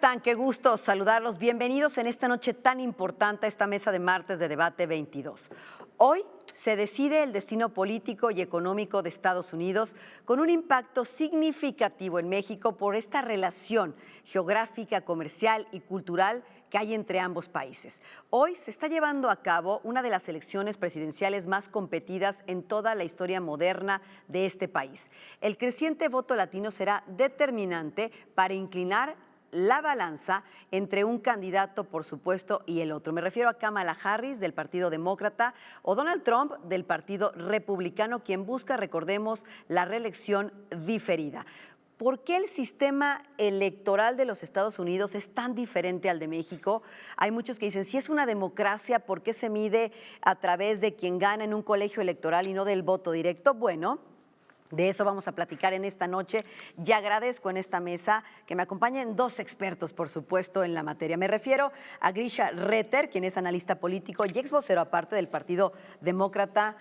están? Qué gusto saludarlos. Bienvenidos en esta noche tan importante a esta mesa de martes de Debate 22. Hoy se decide el destino político y económico de Estados Unidos con un impacto significativo en México por esta relación geográfica, comercial y cultural que hay entre ambos países. Hoy se está llevando a cabo una de las elecciones presidenciales más competidas en toda la historia moderna de este país. El creciente voto latino será determinante para inclinar la balanza entre un candidato, por supuesto, y el otro. Me refiero a Kamala Harris, del Partido Demócrata, o Donald Trump, del Partido Republicano, quien busca, recordemos, la reelección diferida. ¿Por qué el sistema electoral de los Estados Unidos es tan diferente al de México? Hay muchos que dicen, si es una democracia, ¿por qué se mide a través de quien gana en un colegio electoral y no del voto directo? Bueno, de eso vamos a platicar en esta noche y agradezco en esta mesa que me acompañen dos expertos, por supuesto, en la materia. Me refiero a Grisha Reter, quien es analista político y ex vocero aparte del Partido Demócrata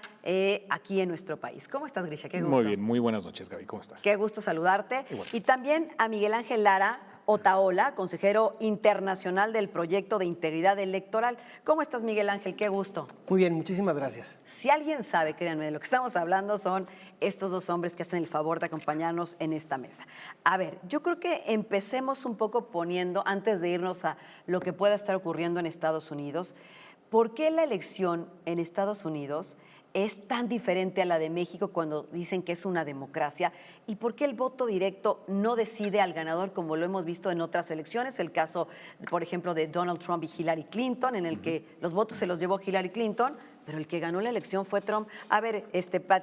aquí en nuestro país. ¿Cómo estás, Grisha? Qué gusto. Muy bien, muy buenas noches, Gaby. ¿Cómo estás? Qué gusto saludarte. Igualmente. Y también a Miguel Ángel Lara Otaola, consejero internacional del Proyecto de Integridad Electoral. ¿Cómo estás, Miguel Ángel? Qué gusto. Muy bien, muchísimas gracias. Si alguien sabe, créanme, de lo que estamos hablando son estos dos hombres que hacen el favor de acompañarnos en esta mesa. A ver, yo creo que empecemos un poco poniendo, antes de irnos a lo que pueda estar ocurriendo en Estados Unidos, ¿por qué la elección en Estados Unidos es tan diferente a la de México cuando dicen que es una democracia? ¿Y por qué el voto directo no decide al ganador como lo hemos visto en otras elecciones? El caso, por ejemplo, de Donald Trump y Hillary Clinton, en el que los votos se los llevó Hillary Clinton, pero el que ganó la elección fue Trump. A ver,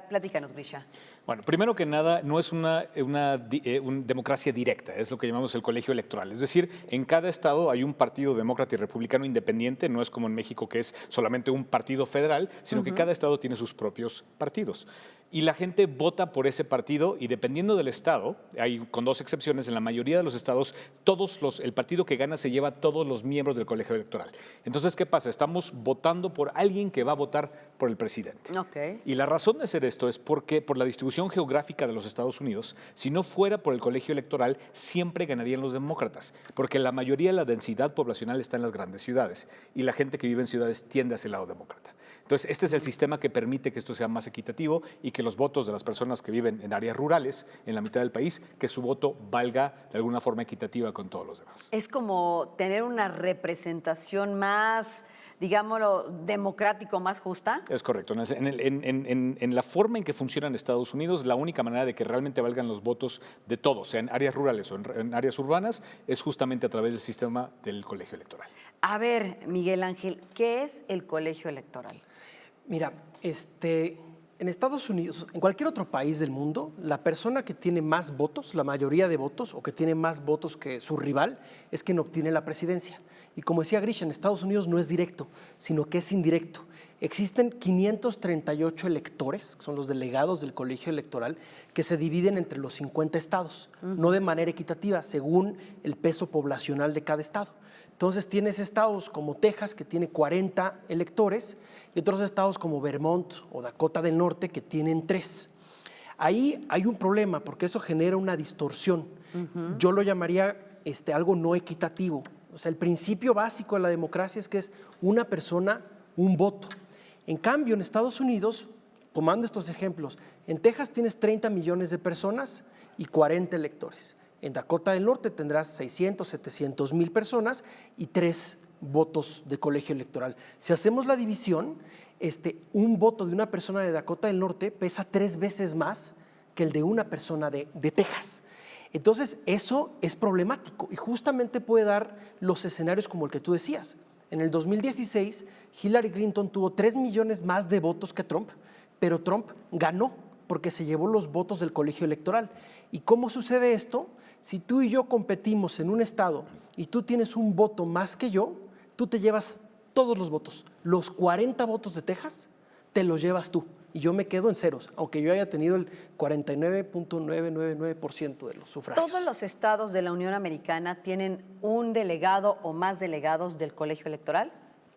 platícanos, Grisha. Bueno, primero que nada, no es una democracia directa, es lo que llamamos el colegio electoral. Es decir, en cada estado hay un partido demócrata y republicano independiente, no es como en México que es solamente un partido federal, sino que cada estado tiene sus propios partidos. Y la gente vota por ese partido y dependiendo del estado, hay con dos excepciones, en la mayoría de los estados, el partido que gana se lleva a todos los miembros del colegio electoral. Entonces, ¿qué pasa? Estamos votando por alguien que va a votar por el presidente. Okay. Y la razón de hacer esto es porque por la distribución geográfica de los Estados Unidos, si no fuera por el colegio electoral, siempre ganarían los demócratas, porque la mayoría de la densidad poblacional está en las grandes ciudades y la gente que vive en ciudades tiende hacia el lado demócrata. Entonces, este es el sistema que permite que esto sea más equitativo y que los votos de las personas que viven en áreas rurales, en la mitad del país, que su voto valga de alguna forma equitativa con todos los demás. Es como tener una representación más, digámoslo, democrático, más justa. Es correcto. En la forma en que funciona en Estados Unidos, la única manera de que realmente valgan los votos de todos, sea en áreas rurales o en áreas urbanas, es justamente a través del sistema del colegio electoral. A ver, Miguel Ángel, ¿qué es el colegio electoral? Mira, en Estados Unidos, en cualquier otro país del mundo, la persona que tiene más votos, la mayoría de votos, o que tiene más votos que su rival, es quien obtiene la presidencia. Y como decía Grisha, en Estados Unidos no es directo, sino que es indirecto. Existen 538 electores, que son los delegados del colegio electoral, que se dividen entre los 50 estados, no de manera equitativa, según el peso poblacional de cada estado. Entonces tienes estados como Texas, que tiene 40 electores, y otros estados como Vermont o Dakota del Norte, que tienen 3. Ahí hay un problema, porque eso genera una distorsión. Yo lo llamaría algo no equitativo. O sea, el principio básico de la democracia es que es una persona, un voto. En cambio, en Estados Unidos, tomando estos ejemplos, en Texas tienes 30 millones de personas y 40 electores. En Dakota del Norte tendrás 600, 700 mil personas y 3 votos de colegio electoral. Si hacemos la división, un voto de una persona de Dakota del Norte pesa 3 veces más que el de una persona de Texas. Entonces, eso es problemático y justamente puede dar los escenarios como el que tú decías. En el 2016, Hillary Clinton tuvo 3 millones más de votos que Trump, pero Trump ganó porque se llevó los votos del colegio electoral. ¿Y cómo sucede esto? Si tú y yo competimos en un estado y tú tienes un voto más que yo, tú te llevas todos los votos. Los 40 votos de Texas te los llevas tú y yo me quedo en ceros, aunque yo haya tenido el 49.999% de los sufragios. ¿Todos los estados de la Unión Americana tienen un delegado o más delegados del colegio electoral?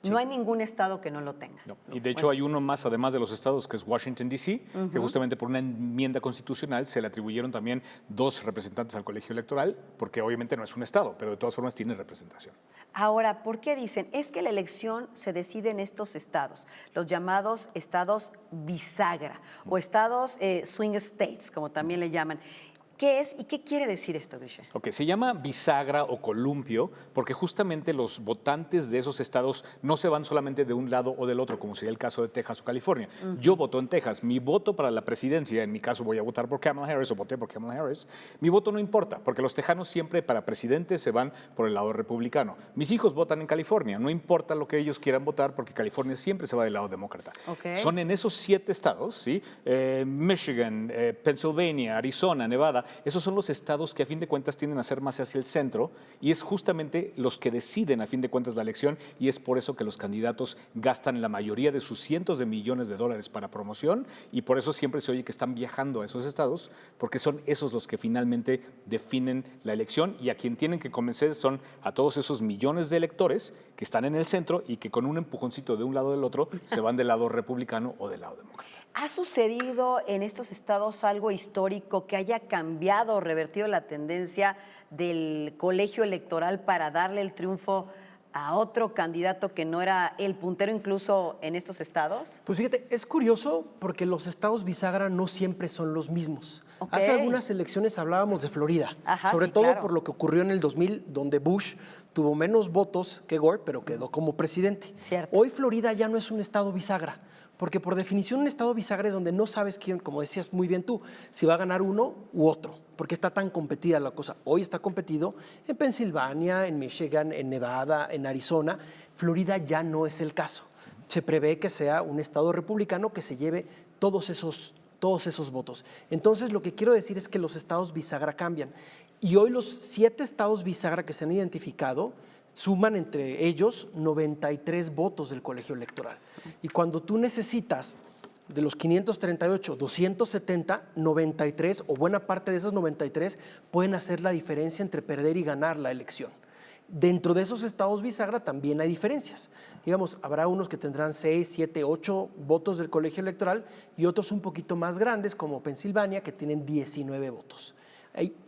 No hay ningún estado que no lo tenga. No. Y de hecho hay uno más, además de los estados, que es Washington, D.C., que justamente por una enmienda constitucional se le atribuyeron también 2 representantes al colegio electoral, porque obviamente no es un estado, pero de todas formas tiene representación. Ahora, ¿por qué dicen? Es que la elección se decide en estos estados, los llamados estados bisagra o estados swing states, como también le llaman. ¿Qué es y qué quiere decir esto, Grisha? Ok, se llama bisagra o columpio porque justamente los votantes de esos estados no se van solamente de un lado o del otro, como sería el caso de Texas o California. Yo voto en Texas. Mi voto para la presidencia, en mi caso voy a votar por Kamala Harris o voté por Kamala Harris, mi voto no importa, porque los tejanos siempre para presidente se van por el lado republicano. Mis hijos votan en California, no importa lo que ellos quieran votar, porque California siempre se va del lado demócrata. Okay. Son en esos 7 estados, ¿sí? Michigan, Pennsylvania, Arizona, Nevada. Esos son los estados que a fin de cuentas tienden a ser más hacia el centro y es justamente los que deciden a fin de cuentas la elección y es por eso que los candidatos gastan la mayoría de sus cientos de millones de dólares para promoción y por eso siempre se oye que están viajando a esos estados porque son esos los que finalmente definen la elección y a quien tienen que convencer son a todos esos millones de electores que están en el centro y que con un empujoncito de un lado o del otro se van del lado republicano o del lado demócrata. ¿Ha sucedido en estos estados algo histórico que haya cambiado o revertido la tendencia del colegio electoral para darle el triunfo a otro candidato que no era el puntero incluso en estos estados? Pues fíjate, es curioso porque los estados bisagra no siempre son los mismos. Okay. Hace algunas elecciones hablábamos de Florida, Ajá, sobre sí, todo claro. por lo que ocurrió en el 2000, donde Bush tuvo menos votos que Gore, pero quedó como presidente. Cierto. Hoy Florida ya no es un estado bisagra, porque por definición un estado bisagra es donde no sabes quién, como decías muy bien tú, si va a ganar uno u otro, porque está tan competida la cosa. Hoy está competido en Pensilvania, en Michigan, en Nevada, en Arizona. Florida ya no es el caso. Se prevé que sea un estado republicano que se lleve todos esos votos. Entonces, lo que quiero decir es que los estados bisagra cambian. Y hoy los 7 estados bisagra que se han identificado suman entre ellos 93 votos del colegio electoral. Y cuando tú necesitas de los 538, 270, 93 o buena parte de esos 93 pueden hacer la diferencia entre perder y ganar la elección. Dentro de esos estados bisagra también hay diferencias. Digamos, habrá unos que tendrán 6, 7, 8 votos del colegio electoral y otros un poquito más grandes, como Pensilvania, que tienen 19 votos.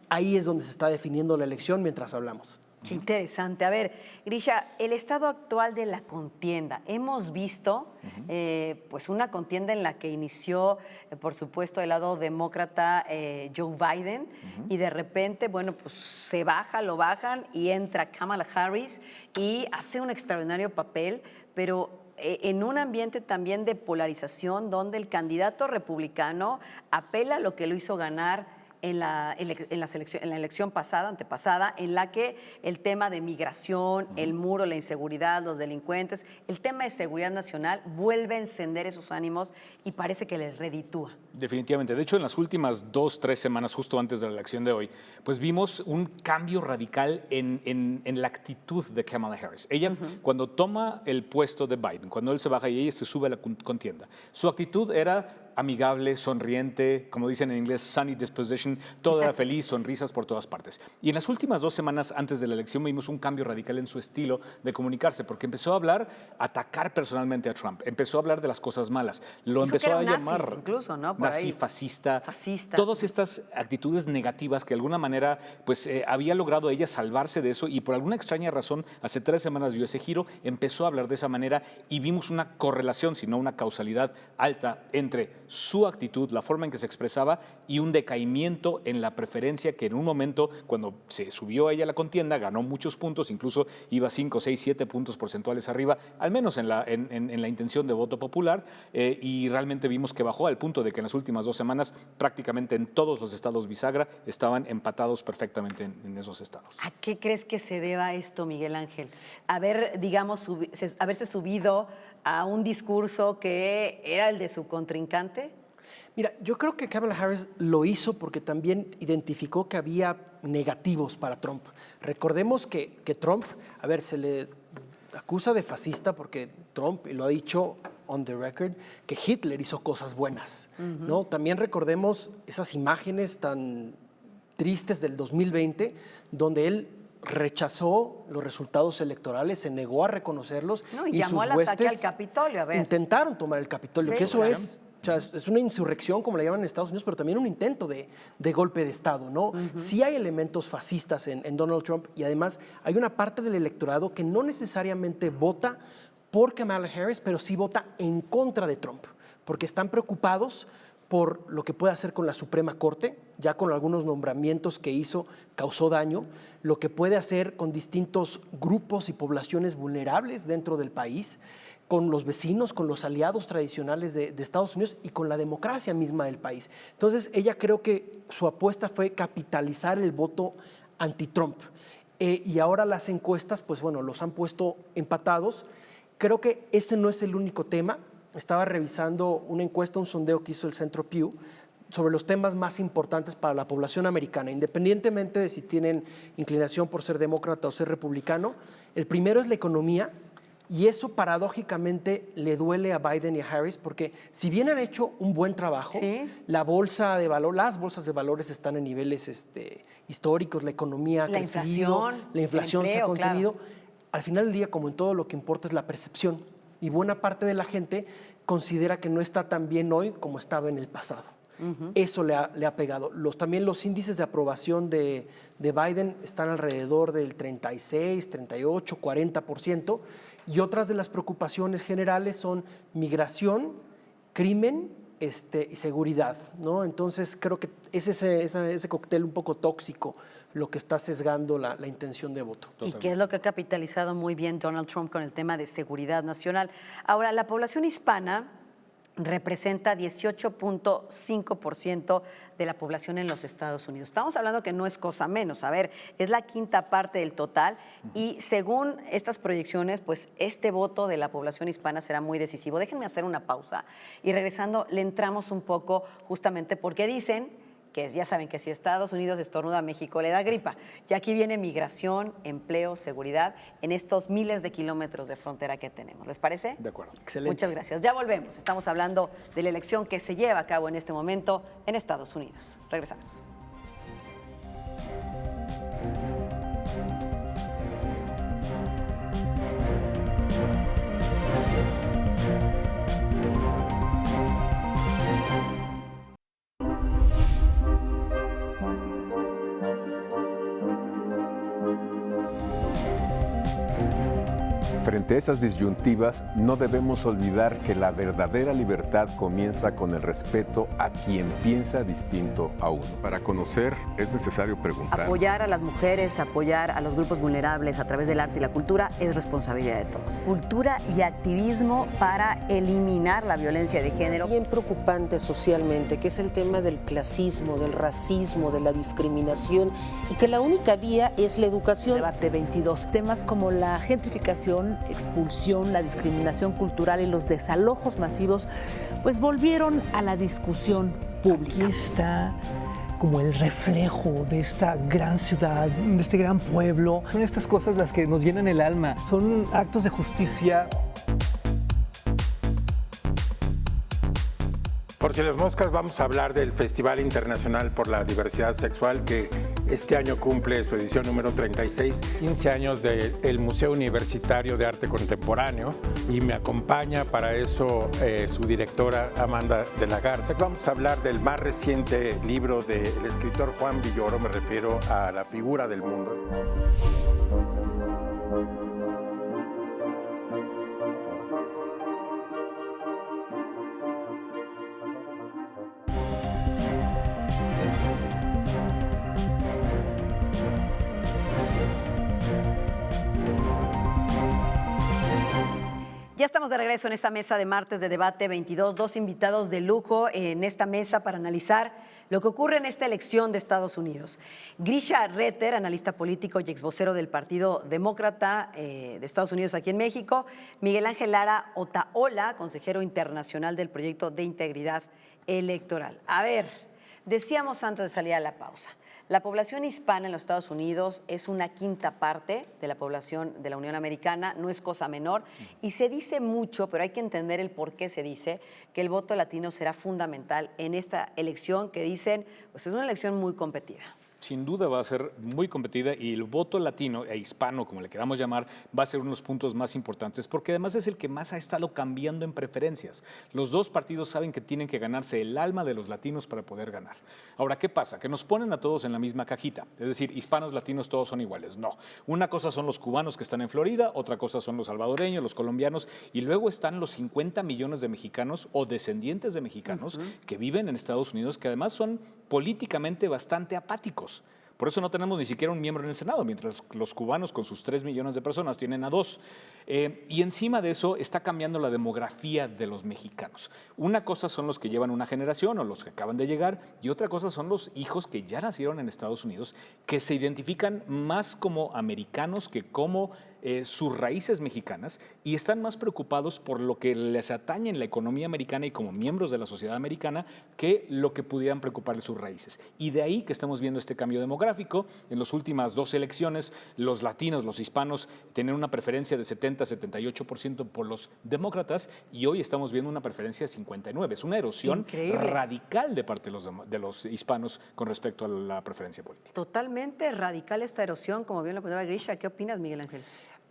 Ahí es donde se está definiendo la elección mientras hablamos. Qué interesante. A ver, Grisha, el estado actual de la contienda. Hemos visto pues una contienda en la que inició, por supuesto, el lado demócrata Joe Biden y de repente, bueno, pues se baja, lo bajan y entra Kamala Harris y hace un extraordinario papel, pero en un ambiente también de polarización donde el candidato republicano apela a lo que lo hizo ganar en la elección antepasada, en la que el tema de migración, el muro, la inseguridad, los delincuentes, el tema de seguridad nacional vuelve a encender esos ánimos y parece que les reditúa. Definitivamente. De hecho, en las últimas 2, 3 semanas, justo antes de la elección de hoy, pues vimos un cambio radical en la actitud de Kamala Harris. Ella, cuando toma el puesto de Biden, cuando él se baja y ella se sube a la contienda, su actitud era amigable, sonriente, como dicen en inglés, sunny disposition, todo era feliz, sonrisas por todas partes. Y en las últimas 2 semanas antes de la elección vimos un cambio radical en su estilo de comunicarse, porque empezó a atacar personalmente a Trump, empezó a hablar de las cosas malas, lo empezó a llamar incluso, ¿no? nazi, fascista, todas estas actitudes negativas que de alguna manera pues había logrado ella salvarse de eso y por alguna extraña razón hace 3 semanas dio ese giro, empezó a hablar de esa manera y vimos una correlación, si no una causalidad alta entre su actitud, la forma en que se expresaba y un decaimiento en la preferencia que en un momento, cuando se subió ella a la contienda, ganó muchos puntos, incluso iba 5, 6, 7 puntos porcentuales arriba, al menos en la intención de voto popular, y realmente vimos que bajó al punto de que en las últimas 2 semanas prácticamente en todos los estados bisagra estaban empatados perfectamente en esos estados. ¿A qué crees que se deba esto, Miguel Ángel? Haberse subido a un discurso que era el de su contrincante. Mira, yo creo que Kamala Harris lo hizo porque también identificó que había negativos para Trump. Recordemos que Trump, se le acusa de fascista porque Trump, y lo ha dicho on the record, que Hitler hizo cosas buenas, ¿no? También recordemos esas imágenes tan tristes del 2020, donde él rechazó los resultados electorales, se negó a reconocerlos No, y y llamó sus al ataque huestes al Capitolio, a ver. intentaron tomar el Capitolio, Sí, que eso claro. o sea, es una insurrección, como la llaman en Estados Unidos, pero también un intento de golpe de Estado, ¿no? Sí hay elementos fascistas en Donald Trump y además hay una parte del electorado que no necesariamente vota por Kamala Harris, pero sí vota en contra de Trump, porque están preocupados por lo que puede hacer con la Suprema Corte, ya con algunos nombramientos que hizo, causó daño, lo que puede hacer con distintos grupos y poblaciones vulnerables dentro del país, con los vecinos, con los aliados tradicionales de Estados Unidos y con la democracia misma del país. Entonces, ella creo que su apuesta fue capitalizar el voto anti-Trump. Y ahora las encuestas, pues bueno, los han puesto empatados. Creo que ese no es el único tema. Estaba revisando una encuesta, un sondeo que hizo el Centro Pew sobre los temas más importantes para la población americana, independientemente de si tienen inclinación por ser demócrata o ser republicano. El primero es la economía, y eso paradójicamente le duele a Biden y a Harris, porque si bien han hecho un buen trabajo, Sí. las bolsas de valores están en niveles históricos, la economía ha La crecido, inflación, la inflación el se ha empleo, claro. contenido. Al final del día, como en todo, lo que importa es la percepción. Y buena parte de la gente considera que no está tan bien hoy como estaba en el pasado. Eso le ha pegado. También los índices de aprobación de Biden están alrededor del 36, 38, 40%. Y otras de las preocupaciones generales son migración, crimen y seguridad, ¿no? Entonces creo que es ese cóctel un poco tóxico lo que está sesgando la intención de voto. Y que es lo que ha capitalizado muy bien Donald Trump con el tema de seguridad nacional. Ahora, la población hispana representa 18.5% de la población en los Estados Unidos. Estamos hablando que no es cosa menos, a ver, es la quinta parte del total y según estas proyecciones, pues este voto de la población hispana será muy decisivo. Déjenme hacer una pausa y regresando le entramos un poco justamente porque dicen que ya saben que si Estados Unidos estornuda, México le da gripa. Y aquí viene migración, empleo, seguridad en estos miles de kilómetros de frontera que tenemos. ¿Les parece? De acuerdo. Excelente. Muchas gracias. Ya volvemos. Estamos hablando de la elección que se lleva a cabo en este momento en Estados Unidos. Regresamos. Frente a esas disyuntivas, no debemos olvidar que la verdadera libertad comienza con el respeto a quien piensa distinto a uno. Para conocer es necesario preguntar. Apoyar a las mujeres, apoyar a los grupos vulnerables a través del arte y la cultura es responsabilidad de todos. Cultura y activismo para eliminar la violencia de género. Bien preocupante socialmente, que es el tema del clasismo, del racismo, de la discriminación, y que la única vía es la educación. Debate 22. Temas como la gentrificación, expulsión, la discriminación cultural y los desalojos masivos, pues volvieron a la discusión pública. Aquí está como el reflejo de esta gran ciudad, de este gran pueblo. Son estas cosas las que nos llenan el alma, son actos de justicia. Por si las moscas, vamos a hablar del Festival Internacional por la Diversidad Sexual, que este año cumple su edición número 36. 15 años del Museo Universitario de Arte Contemporáneo, y me acompaña para eso su directora Amanda de la Garza. Vamos a hablar del más reciente libro del escritor Juan Villoro, me refiero a La figura del mundo. Ya estamos de regreso en esta mesa de martes de debate 22, dos invitados de lujo en esta mesa para analizar lo que ocurre en esta elección de Estados Unidos. Grisha Retter, analista político y exvocero del Partido Demócrata de Estados Unidos aquí en México. Miguel Ángel Lara Otaola, consejero internacional del Proyecto de Integridad Electoral. A ver, decíamos antes de salir a la pausa, la población hispana en los Estados Unidos es una quinta parte de la población de la Unión Americana, no es cosa menor, y se dice mucho, pero hay que entender el por qué se dice, que el voto latino será fundamental en esta elección que dicen, pues es una elección muy competida. Sin duda va a ser muy competida y el voto latino e hispano, como le queramos llamar, va a ser uno de los puntos más importantes porque además es el que más ha estado cambiando en preferencias. Los dos partidos saben que tienen que ganarse el alma de los latinos para poder ganar. Ahora, ¿qué pasa? Que nos ponen a todos en la misma cajita. Es decir, hispanos, latinos, todos son iguales. No. Una cosa son los cubanos que están en Florida, otra cosa son los salvadoreños, los colombianos y luego están los 50 millones de mexicanos o descendientes de mexicanos que viven en Estados Unidos, que además son políticamente bastante apáticos. Por eso no tenemos ni siquiera un miembro en el Senado, mientras los cubanos con sus 3 millones de personas tienen a 2. Y encima de eso está cambiando la demografía de los mexicanos. Una cosa son los que llevan una generación o los que acaban de llegar y otra cosa son los hijos que ya nacieron en Estados Unidos, que se identifican más como americanos que como sus raíces mexicanas y están más preocupados por lo que les atañe en la economía americana y como miembros de la sociedad americana que lo que pudieran preocuparles sus raíces. Y de ahí que estamos viendo este cambio demográfico. En las últimas 2 elecciones, los latinos, los hispanos, tienen una preferencia de 70-78% por los demócratas y hoy estamos viendo una preferencia de 59%. Es una erosión radical de parte de los hispanos con respecto a la preferencia política. Totalmente radical esta erosión, como bien lo planteaba Grisha. ¿Qué opinas, Miguel Ángel?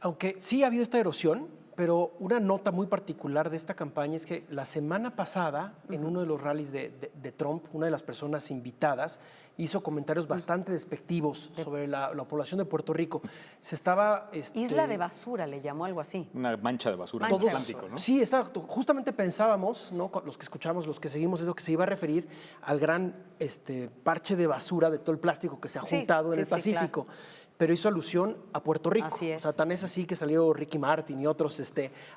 Aunque sí ha habido esta erosión, pero una nota muy particular de esta campaña es que la semana pasada, en uno de los rallies de Trump, una de las personas invitadas hizo comentarios bastante despectivos sobre la población de Puerto Rico. Se estaba... Isla de basura, le llamó algo así. Una mancha de basura en el Atlántico, ¿no? Sí, justamente pensábamos, ¿no? Los que escuchamos, los que seguimos eso, que se iba a referir al gran parche de basura de todo el plástico que se ha juntado en el Pacífico. Claro. Pero hizo alusión a Puerto Rico. Así es. O sea, tan es así que salió Ricky Martin y otros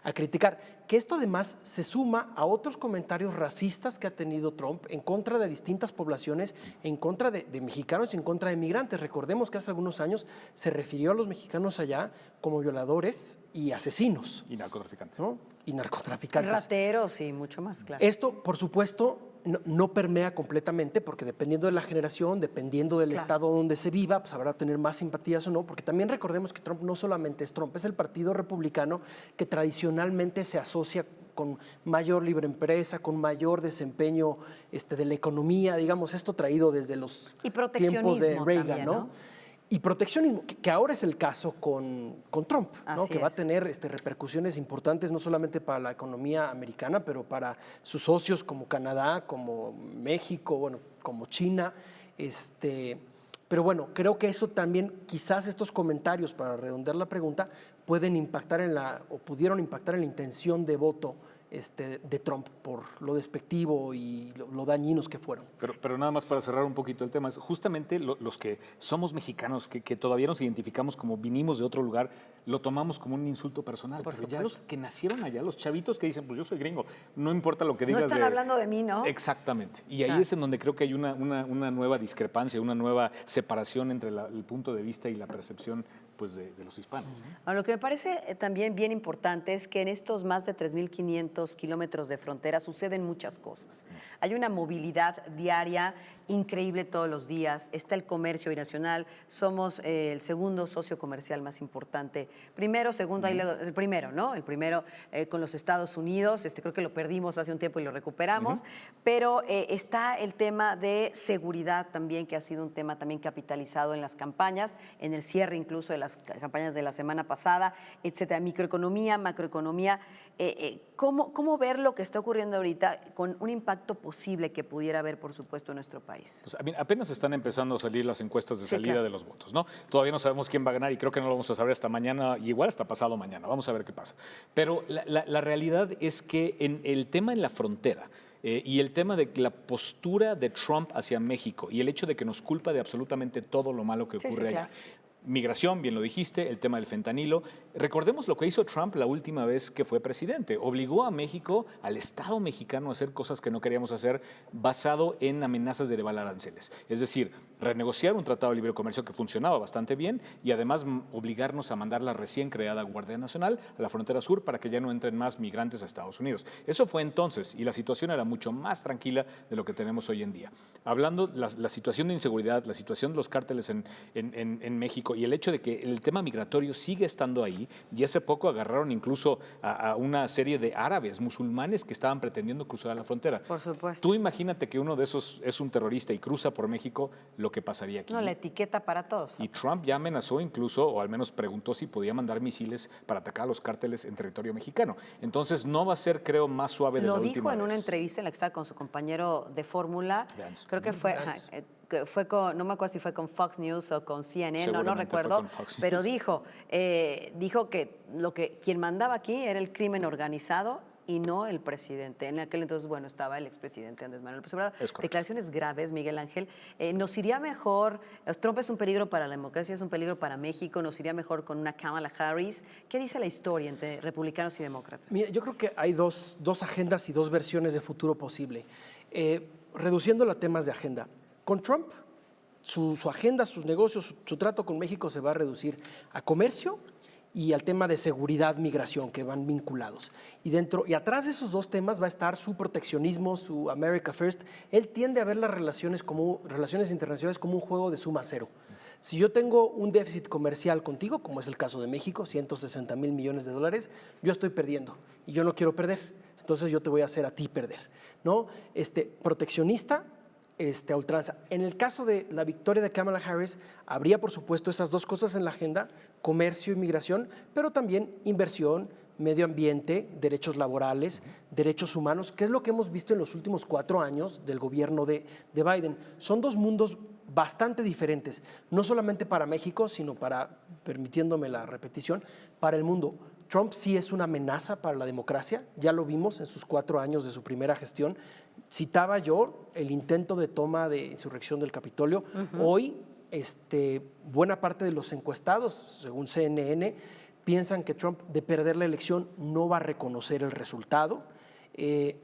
a criticar. Que esto además se suma a otros comentarios racistas que ha tenido Trump en contra de distintas poblaciones, en contra de mexicanos y en contra de migrantes. Recordemos que hace algunos años se refirió a los mexicanos allá como violadores y asesinos. Y narcotraficantes. ¿No? Y narcotraficantes. Rateros y mucho más, claro. Esto, por supuesto, no permea completamente porque dependiendo de la generación, dependiendo del estado donde se viva, pues habrá tener más simpatías o no, porque también recordemos que Trump no solamente es Trump, es el partido republicano que tradicionalmente se asocia con mayor libre empresa, con mayor desempeño de la economía, digamos, esto traído desde los tiempos de Reagan, también, ¿no? Y proteccionismo, que ahora es el caso con Trump, ¿no? Que va a tener repercusiones importantes no solamente para la economía americana, pero para sus socios como Canadá, como México, bueno, como China. Pero bueno, creo que eso también, quizás estos comentarios, para redondear la pregunta, pueden impactar pudieron impactar en la intención de voto de Trump por lo despectivo y lo dañinos que fueron. Pero nada más para cerrar un poquito el tema, es justamente los que somos mexicanos, que todavía nos identificamos como vinimos de otro lugar, lo tomamos como un insulto personal. Pero ya los que nacieron allá, los chavitos que dicen, pues yo soy gringo, no importa lo que digas. No están hablando de mí, ¿no? Exactamente. Y ahí es en donde creo que hay una nueva discrepancia, una nueva separación entre el punto de vista y la percepción pues, de los hispanos. Ahora, lo que me parece también bien importante es que en estos más de 3.500 kilómetros de frontera suceden muchas cosas. Hay una movilidad diaria increíble todos los días, está el comercio binacional, somos el segundo socio comercial más importante, segundo, el primero, ¿no? El primero con los Estados Unidos, creo que lo perdimos hace un tiempo y lo recuperamos, pero está el tema de seguridad también, que ha sido un tema también capitalizado en las campañas, en el cierre incluso de las campañas de la semana pasada, etcétera, microeconomía, macroeconomía, ¿cómo ver lo que está ocurriendo ahorita con un impacto posible que pudiera haber, por supuesto, en nuestro país? Pues apenas están empezando a salir las encuestas de salida de los votos, ¿no? Todavía no sabemos quién va a ganar y creo que no lo vamos a saber hasta mañana, y igual hasta pasado mañana. Vamos a ver qué pasa. Pero la realidad es que en el tema en la frontera y el tema de la postura de Trump hacia México y el hecho de que nos culpa de absolutamente todo lo malo que ocurre allá. Migración, bien lo dijiste, el tema del fentanilo. Recordemos lo que hizo Trump la última vez que fue presidente. Obligó a México, al Estado mexicano, a hacer cosas que no queríamos hacer basado en amenazas de elevar aranceles. Es decir, renegociar un tratado de libre comercio que funcionaba bastante bien y además obligarnos a mandar la recién creada Guardia Nacional a la frontera sur para que ya no entren más migrantes a Estados Unidos. Eso fue entonces y la situación era mucho más tranquila de lo que tenemos hoy en día. Hablando la situación de inseguridad, la situación de los cárteles en México y el hecho de que el tema migratorio sigue estando ahí, y hace poco agarraron incluso a una serie de árabes, musulmanes que estaban pretendiendo cruzar la frontera. Por supuesto. Tú imagínate que uno de esos es un terrorista y cruza por México, lo lo que pasaría aquí. No, la etiqueta para todos. Y Trump ya amenazó incluso, o al menos preguntó si podía mandar misiles para atacar a los cárteles en territorio mexicano. Entonces no va a ser, creo, más suave de la Lo última dijo en vez. una entrevista en la que estaba con su compañero de fórmula. Vance. Creo que fue, que fue con, no me acuerdo si fue con Fox News o con CNN, no Seguramente fue recuerdo, con Fox pero News. dijo que quien mandaba aquí era el crimen organizado y no el presidente. En aquel entonces, bueno, estaba el expresidente Andrés Manuel López Obrador. Es correcto. Declaraciones graves, Miguel Ángel. Nos iría mejor, Trump es un peligro para la democracia, es un peligro para México, nos iría mejor con una Kamala Harris. ¿Qué dice la historia entre republicanos y demócratas? Mira, yo creo que hay dos agendas y dos versiones de futuro posible. Reduciendo a temas de agenda. Con Trump, su agenda, sus negocios, su trato con México se va a reducir a comercio y al tema de seguridad, migración, que van vinculados. Y atrás de esos dos temas va a estar su proteccionismo, su America First. Él tiende a ver las relaciones internacionales como un juego de suma cero. Si yo tengo un déficit comercial contigo, como es el caso de México, 160 mil millones de dólares, yo estoy perdiendo y yo no quiero perder. Entonces yo te voy a hacer a ti perder, ¿no? Proteccionista, a ultranza. En el caso de la victoria de Kamala Harris, habría por supuesto esas dos cosas en la agenda, comercio y migración, pero también inversión, medio ambiente, derechos laborales, derechos humanos, que es lo que hemos visto en los últimos 4 años del gobierno de Biden. Son dos mundos bastante diferentes, no solamente para México, sino permitiéndome la repetición, para el mundo. Trump sí es una amenaza para la democracia, ya lo vimos en sus 4 años de su primera gestión. Citaba yo el intento de toma de insurrección del Capitolio. Hoy, buena parte de los encuestados, según CNN, piensan que Trump, de perder la elección, no va a reconocer el resultado.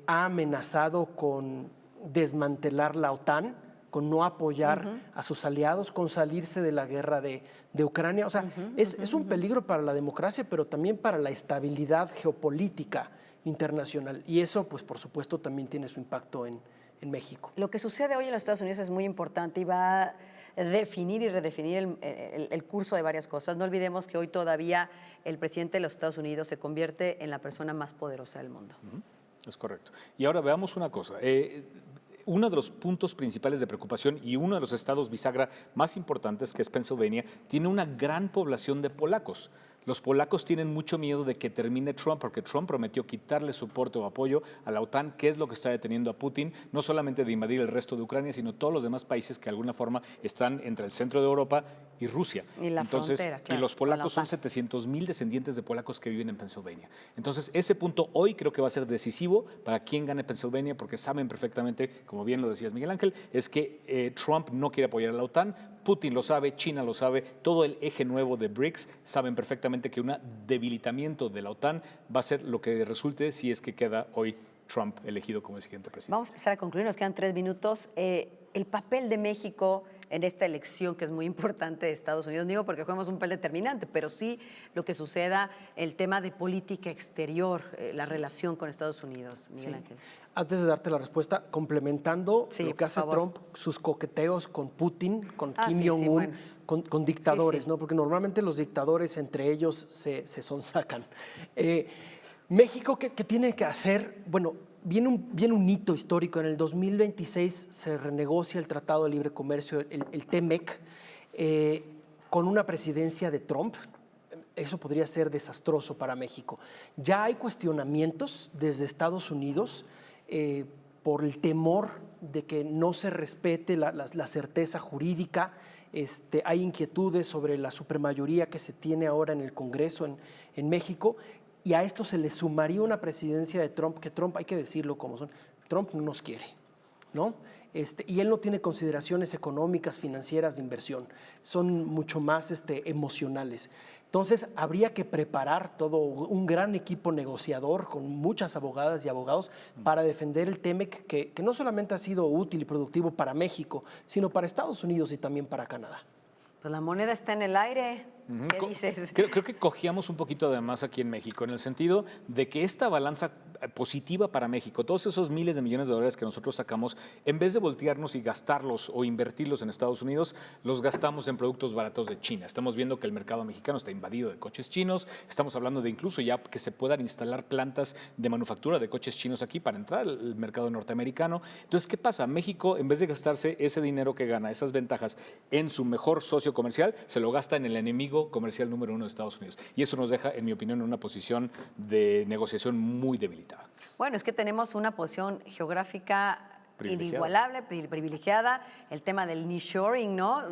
Ha amenazado con desmantelar la OTAN, con no apoyar a sus aliados, con salirse de la guerra de Ucrania. O sea, es un peligro para la democracia, pero también para la estabilidad geopolítica internacional. Y eso, pues, por supuesto, también tiene su impacto en México. Lo que sucede hoy en los Estados Unidos es muy importante y va a definir y redefinir el curso de varias cosas. No olvidemos que hoy todavía el presidente de los Estados Unidos se convierte en la persona más poderosa del mundo. Es correcto. Y ahora veamos una cosa. Uno de los puntos principales de preocupación y uno de los estados bisagra más importantes, que es Pennsylvania, tiene una gran población de polacos. Los polacos tienen mucho miedo de que termine Trump, porque Trump prometió quitarle soporte o apoyo a la OTAN, que es lo que está deteniendo a Putin, no solamente de invadir el resto de Ucrania, sino todos los demás países que de alguna forma están entre el centro de Europa y Rusia. Y la frontera, claro, y los polacos son 700,000 descendientes de polacos que viven en Pennsylvania. Entonces, ese punto hoy creo que va a ser decisivo para quien gane Pennsylvania, porque saben perfectamente, como bien lo decías Miguel Ángel, es que Trump no quiere apoyar a la OTAN. Putin lo sabe, China lo sabe, todo el eje nuevo de BRICS saben perfectamente que un debilitamiento de la OTAN va a ser lo que resulte si es que queda hoy Trump elegido como el siguiente presidente. Vamos a empezar a concluir, nos quedan 3 minutos. El papel de México en esta elección, que es muy importante de Estados Unidos, digo porque jugamos un papel determinante, pero sí lo que suceda, el tema de política exterior, la relación con Estados Unidos, Miguel Ángel. Antes de darte la respuesta, complementando lo que hace favor. Trump, sus coqueteos con Putin, con Kim Jong-un, con dictadores, ¿no? Porque normalmente los dictadores entre ellos se sonsacan. México, ¿qué tiene que hacer? Bueno, viene un hito histórico. En el 2026 se renegocia el Tratado de Libre Comercio, el TEMEC, con una presidencia de Trump. Eso podría ser desastroso para México. Ya hay cuestionamientos desde Estados Unidos por el temor de que no se respete la certeza jurídica. Hay inquietudes sobre la supermayoría que se tiene ahora en el Congreso en México, y a esto se le sumaría una presidencia de Trump, que Trump, hay que decirlo como son, Trump no nos quiere, ¿no? Y él no tiene consideraciones económicas, financieras, de inversión, son mucho más emocionales. Entonces, habría que preparar todo un gran equipo negociador con muchas abogadas y abogados para defender el TEMEC, que no solamente ha sido útil y productivo para México, sino para Estados Unidos y también para Canadá. Pues la moneda está en el aire. ¿Qué dices? Creo que cogíamos un poquito además aquí en México, en el sentido de que esta balanza positiva para México, todos esos miles de millones de dólares que nosotros sacamos, en vez de voltearnos y gastarlos o invertirlos en Estados Unidos, los gastamos en productos baratos de China. Estamos viendo que el mercado mexicano está invadido de coches chinos, estamos hablando de incluso ya que se puedan instalar plantas de manufactura de coches chinos aquí para entrar al mercado norteamericano. Entonces, ¿qué pasa? México, en vez de gastarse ese dinero que gana, esas ventajas, en su mejor socio comercial, se lo gasta en el enemigo comercial número 1 de Estados Unidos. Y eso nos deja, en mi opinión, en una posición de negociación muy debilitada. Bueno, es que tenemos una posición geográfica Privilegiada. inigualable, privilegiada, el tema del nearshoring, ¿no?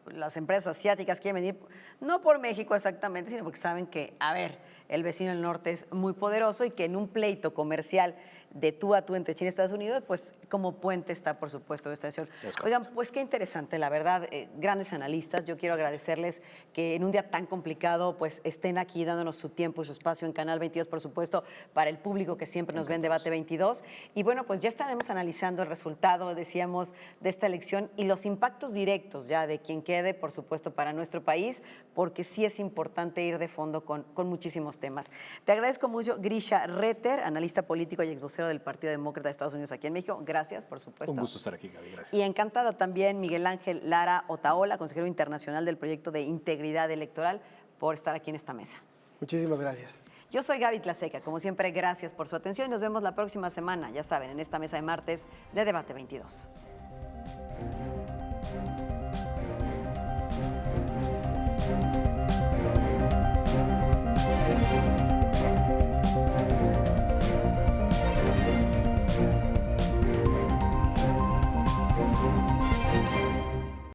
Las empresas asiáticas quieren venir, no por México exactamente, sino porque saben que, a ver, el vecino del norte es muy poderoso y que en un pleito comercial de tú a tú entre China y Estados Unidos, pues como puente está, por supuesto, esta acción. Oigan, pues qué interesante, la verdad, grandes analistas. Yo quiero agradecerles que en un día tan complicado, pues estén aquí dándonos su tiempo y su espacio en Canal 22, por supuesto, para el público que siempre nos ve en Debate 22. Y bueno, pues ya estaremos analizando el resultado, decíamos, de esta elección y los impactos directos ya de quien quede, por supuesto, para nuestro país, porque sí es importante ir de fondo con muchísimos temas. Te agradezco mucho, Grisha Reter, analista político y exvocero del Partido Demócrata de Estados Unidos aquí en México. Gracias, por supuesto. Un gusto estar aquí, Gaby. Gracias. Y encantada también Miguel Ángel Lara Otaola, consejero internacional del proyecto de integridad electoral, por estar aquí en esta mesa. Muchísimas gracias. Yo soy Gaby Tlaseca. Como siempre, gracias por su atención y nos vemos la próxima semana, ya saben, en esta mesa de martes de Debate 22.